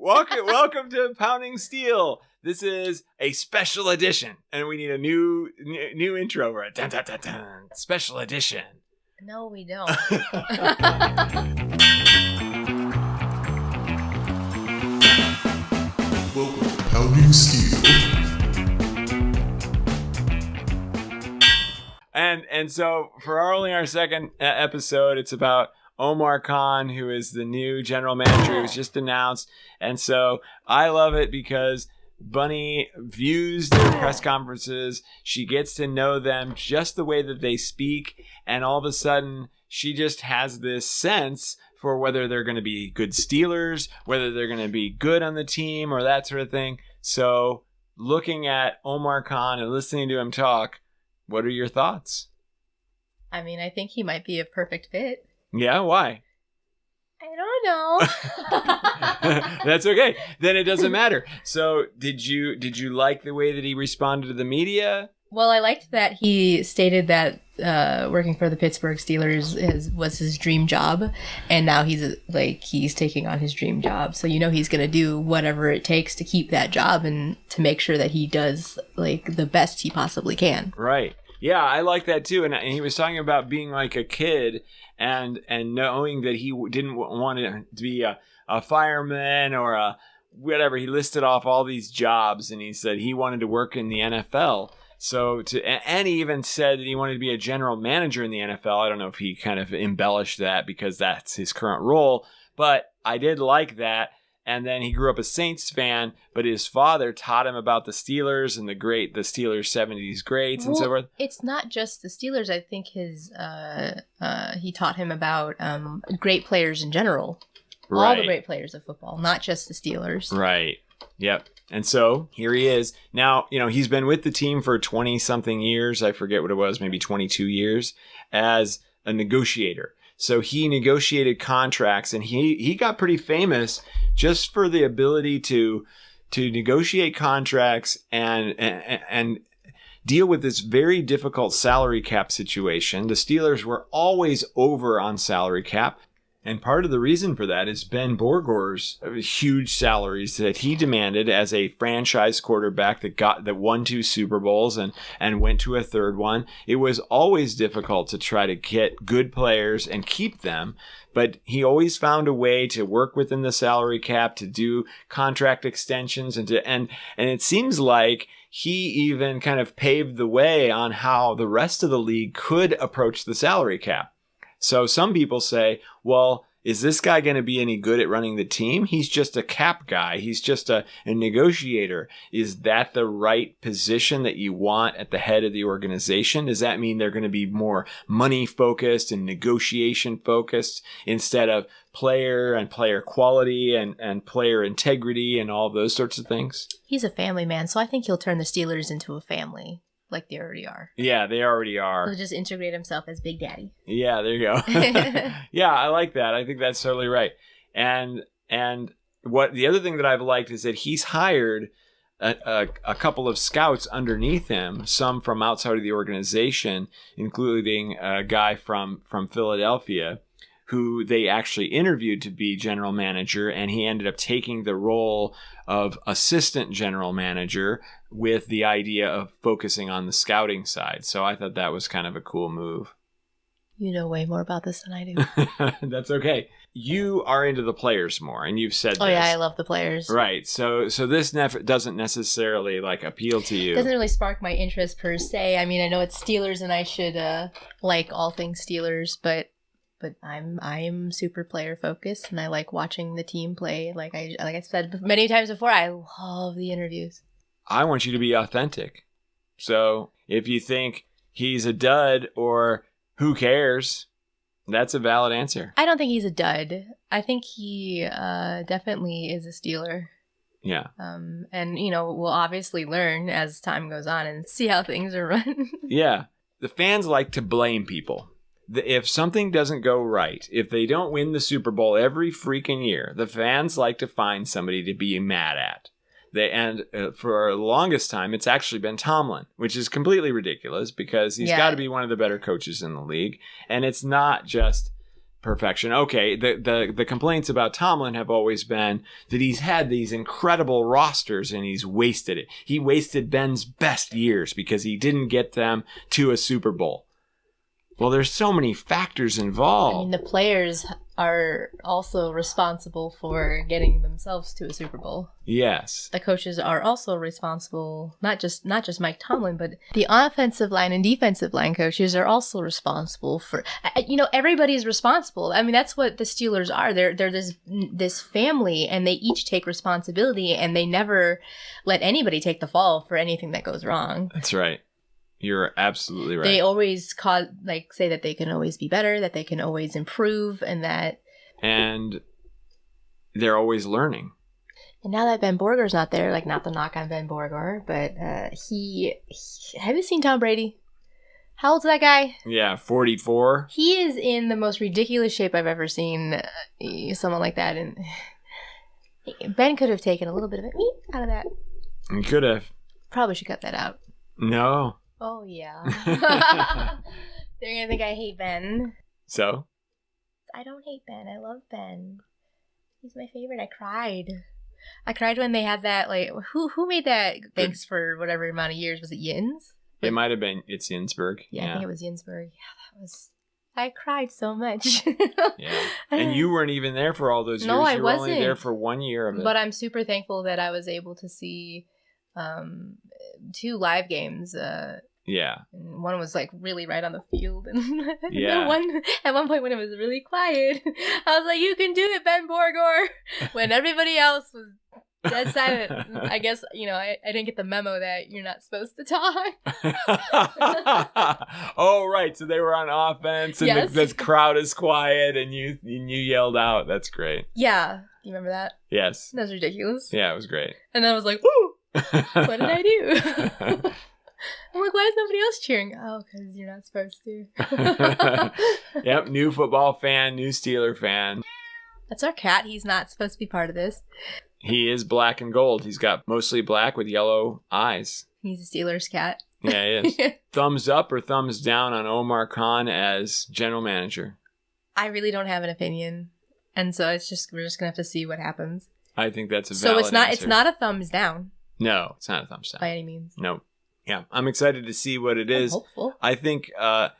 welcome to Pounding Steel. This is a special edition, and we need a new intro for it. Dun, dun, dun, dun. Special edition. No, we don't. Welcome to Pounding Steel. And so for our second episode, it's about Omar Khan, who is the new general manager who was just announced. And so I love it because Bunny views their press conferences. She gets to know them just the way that they speak. And all of a sudden, she just has this sense for whether they're going to be good Steelers, whether they're going to be good on the team or that sort of thing. So looking at Omar Khan and listening to him talk, what are your thoughts? I mean, I think he might be a perfect fit. Yeah, why? I don't know. That's okay. Then it doesn't matter. So did you like the way that he responded to the media? Well, I liked that he stated that working for the Pittsburgh Steelers was his dream job, and now he's taking on his dream job. So he's going to do whatever it takes to keep that job and to make sure that he does the best he possibly can. Right. Yeah, I like that too. And he was talking about being like a kid and knowing that he didn't want to be a fireman or a whatever. He listed off all these jobs, and he said he wanted to work in the NFL. And he even said that he wanted to be a general manager in the NFL. I don't know if he kind of embellished that because that's his current role, but I did like that. And then he grew up a Saints fan, but his father taught him about the Steelers and the Steelers 70s greats and so forth. It's not just the Steelers. I think he taught him about great players in general. Right. All the great players of football, not just the Steelers. Right. Yep. And so here he is. Now, he's been with the team for 20-something years. I forget what it was, maybe 22 years as a negotiator. So he negotiated contracts, and he got pretty famous just for the ability to negotiate contracts and deal with this very difficult salary cap situation. The Steelers were always over on salary cap. And part of the reason for that is Ben Borgor's huge salaries that he demanded as a franchise quarterback that won 2 Super Bowls and went to a third one. It was always difficult to try to get good players and keep them, but he always found a way to work within the salary cap, to do contract extensions, and it seems like he even kind of paved the way on how the rest of the league could approach the salary cap. So some people say, well, is this guy going to be any good at running the team? He's just a cap guy. He's just a negotiator. Is that the right position that you want at the head of the organization? Does that mean they're going to be more money focused and negotiation focused instead of player quality and player integrity and all those sorts of things? He's a family man, so I think he'll turn the Steelers into a family. Like they already are. Yeah, they already are. He'll just integrate himself as Big Daddy. Yeah, there you go. Yeah, I like that. I think that's totally right. And what the other thing that I've liked is that he's hired a couple of scouts underneath him, some from outside of the organization, including a guy from Philadelphia, who they actually interviewed to be general manager, and he ended up taking the role of assistant general manager with the idea of focusing on the scouting side. So I thought that was kind of a cool move. You know way more about this than I do. That's okay. You are into the players more, and you've said this. Oh, yeah, I love the players. Right. So this doesn't necessarily appeal to you. It doesn't really spark my interest per se. I mean, I know it's Steelers, and I should like all things Steelers, but I'm super player focused, and I like watching the team play. Like I said many times before, I love the interviews. I want you to be authentic. So if you think he's a dud or who cares, that's a valid answer. I don't think he's a dud. I think he definitely is a Steeler. Yeah. And we'll obviously learn as time goes on and see how things are run. Yeah. The fans like to blame people. If something doesn't go right, if they don't win the Super Bowl every freaking year, the fans like to find somebody to be mad at. For the longest time, it's actually been Tomlin, which is completely ridiculous because he's got to be one of the better coaches in the league. And it's not just perfection. Okay, the complaints about Tomlin have always been that he's had these incredible rosters and he's wasted it. He wasted Ben's best years because he didn't get them to a Super Bowl. Well, there's so many factors involved. I mean, the players are also responsible for getting themselves to a Super Bowl. Yes. The coaches are also responsible, not just Mike Tomlin, but the offensive line and defensive line coaches are also responsible for, everybody's responsible. I mean, that's what the Steelers are. They're this family, and they each take responsibility, and they never let anybody take the fall for anything that goes wrong. That's right. You're absolutely right. They always say that they can always be better, that they can always improve, and they're always learning. And now that Ben Borger's not there, like, not the knock on Ben Borger, but have you seen Tom Brady? How old's that guy? Yeah, 44. He is in the most ridiculous shape I've ever seen someone like that. And Ben could have taken a little bit of it out of that. He could have. Probably should cut that out. No. Oh, yeah. They're going to think I hate Ben. So? I don't hate Ben. I love Ben. He's my favorite. I cried when they had that, like, who made that thanks for whatever amount of years? Was it Yins? It might have been, it's Ginsburg. Yeah, I think it was Ginsburg. Yeah, I cried so much. Yeah. And you weren't even there for all those years. No, I you were wasn't. only there for 1 year of it. But I'm super thankful that I was able to see 2 live games. Yeah. And one was like really right on the field, and yeah. At one point when it was really quiet, I was like, "You can do it, Ben Borgor." When everybody else was dead silent, I guess I didn't get the memo that you're not supposed to talk. Oh, right. So they were on offense, and yes. the crowd is quiet, and you yelled out. That's great. Yeah, you remember that? Yes. That was ridiculous. Yeah, it was great. And then I was like, "Woo! What did I do?" I'm like, why is nobody else cheering? Oh, because you're not supposed to. Yep, new football fan, new Steeler fan. That's our cat. He's not supposed to be part of this. He is black and gold. He's got mostly black with yellow eyes. He's a Steelers cat. Yeah, he is. Thumbs up or thumbs down on Omar Khan as general manager? I really don't have an opinion. And so we're just going to have to see what happens. I think that's a valid answer. answer. It's not a thumbs down. No, it's not a thumbs down. By any means. No. Yeah, I'm excited to see what it is. I'm hopeful. I think I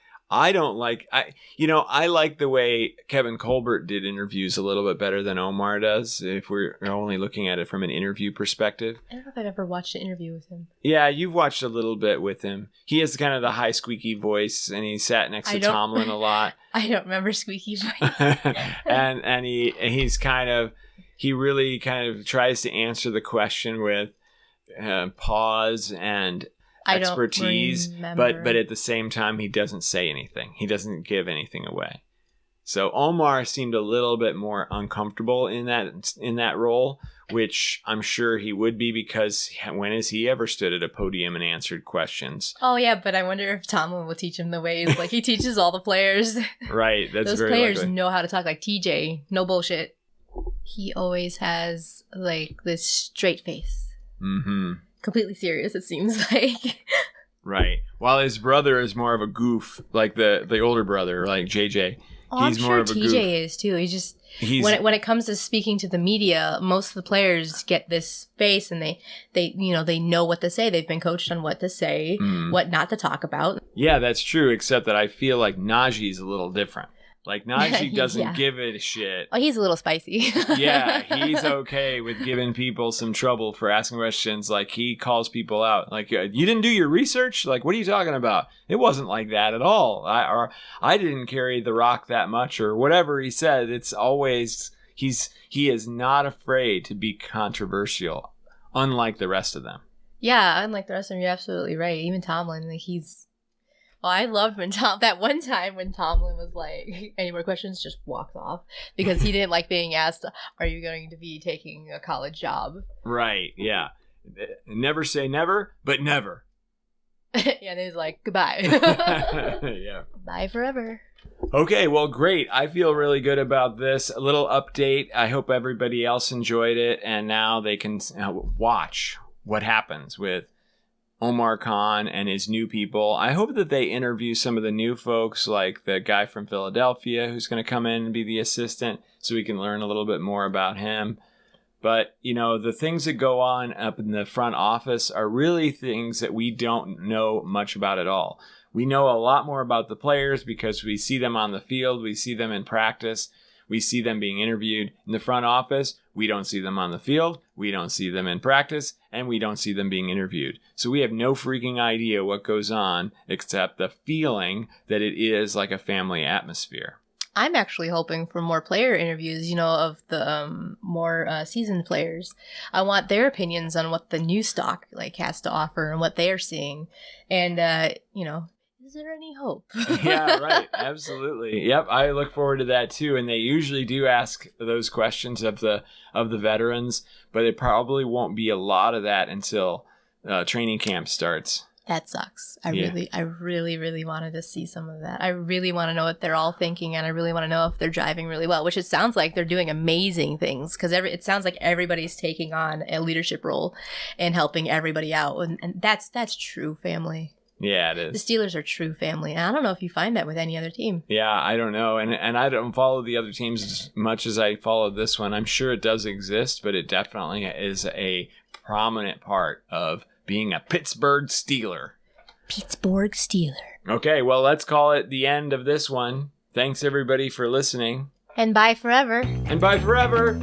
like the way Kevin Colbert did interviews a little bit better than Omar does, if we're only looking at it from an interview perspective. I don't know if I've ever watched an interview with him. Yeah, you've watched a little bit with him. He has kind of the high squeaky voice, and he sat next to Tomlin a lot. I don't remember squeaky voice. and he really kind of tries to answer the question with pause and expertise, but at the same time he doesn't say anything. He doesn't give anything away. So Omar seemed a little bit more uncomfortable in that role, which I'm sure he would be, because when has he ever stood at a podium and answered questions? Oh yeah, but I wonder if Tomlin will teach him the ways. Like, he teaches all the players. Right, that's those very players likely. know how to talk. Like TJ, no bullshit. He always has like this straight face. Mm-hmm. Completely serious, it seems like. Right. While his brother is more of a goof, like the older brother, like JJ. Oh, he's I'm more sure of a TJ goof. is too. When it comes to speaking to the media, most of the players get this space, and they know what to say. They've been coached on what to say, what not to talk about. Yeah, that's true, except that I feel like Najee's a little different. Like, Najee doesn't give it a shit. Oh, he's a little spicy. Yeah, he's okay with giving people some trouble for asking questions. Like, he calls people out. Like, you didn't do your research? Like, what are you talking about? It wasn't like that at all. I didn't carry the rock that much, or whatever he said. It's always, he is not afraid to be controversial, unlike the rest of them. Yeah, unlike the rest of them, you're absolutely right. Even Tomlin, like, I loved when that one time when Tomlin was like, any more questions, just walked off, because he didn't like being asked, are you going to be taking a college job? Right, yeah. Never say never, but never. Yeah, and he was like, goodbye. Yeah. Bye forever. Okay, well, great. I feel really good about this. A little update. I hope everybody else enjoyed it, and now they can watch what happens with Omar Khan and his new people. I hope that they interview some of the new folks, like the guy from Philadelphia who's going to come in and be the assistant, so we can learn a little bit more about him. But, the things that go on up in the front office are really things that we don't know much about at all. We know a lot more about the players because we see them on the field, we see them in practice, we see them being interviewed. In the front office, we don't see them on the field, we don't see them in practice, and we don't see them being interviewed. So we have no freaking idea what goes on except the feeling that it is like a family atmosphere. I'm actually hoping for more player interviews, of the more seasoned players. I want their opinions on what the new stock has to offer and what they're seeing. And, is there any hope? Yeah, right. Absolutely. Yep. I look forward to that too. And they usually do ask those questions of the veterans, but it probably won't be a lot of that until training camp starts. That sucks. I really wanted to see some of that. I really want to know what they're all thinking, and I really want to know if they're driving really well, which it sounds like they're doing amazing things, because it sounds like everybody's taking on a leadership role and helping everybody out, and that's true family. Yeah, it is. The Steelers are true family, and I don't know if you find that with any other team. Yeah, I don't know, and I don't follow the other teams as much as I follow this one. I'm sure it does exist, but it definitely is a prominent part of being a Pittsburgh Steeler. Pittsburgh Steeler. Okay, well, let's call it the end of this one. Thanks, everybody, for listening. And bye forever. And bye forever.